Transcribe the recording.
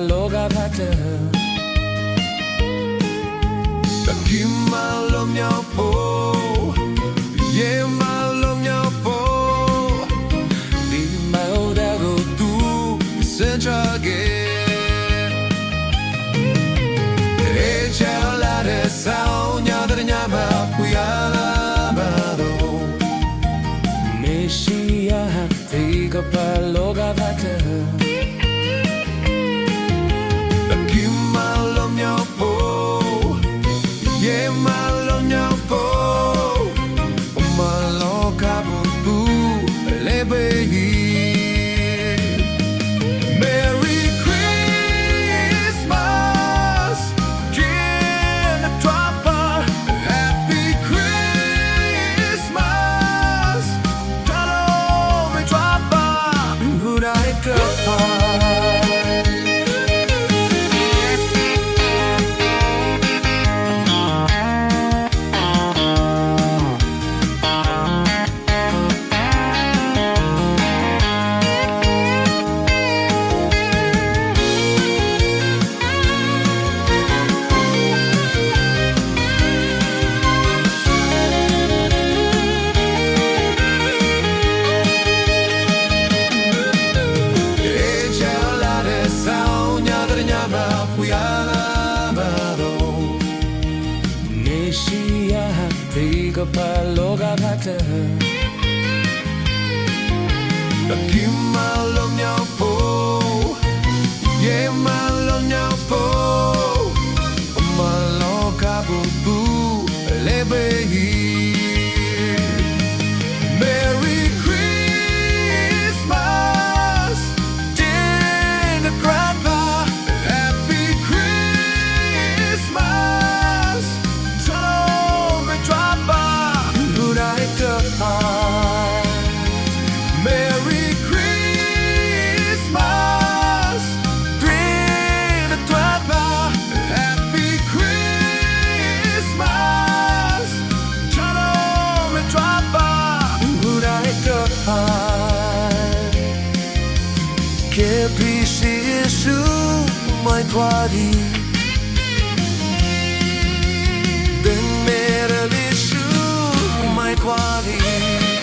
loga bate Taki malo miał po Ye malo miał po Di mau dago tu senchage E chala de sao nya de nya ma kuyala bado Nishia tiga loga bate Loga bate Taki malo miał po Ye malo miał po Malo kabutu lebehi Merry Christmas Dear Grandpa Happy Christmas Tell me drop Merry Christmas, dream a twapa. Happy Christmas, shalom and twapa. Would I die? Que preciso my body. Ben meralishu my body.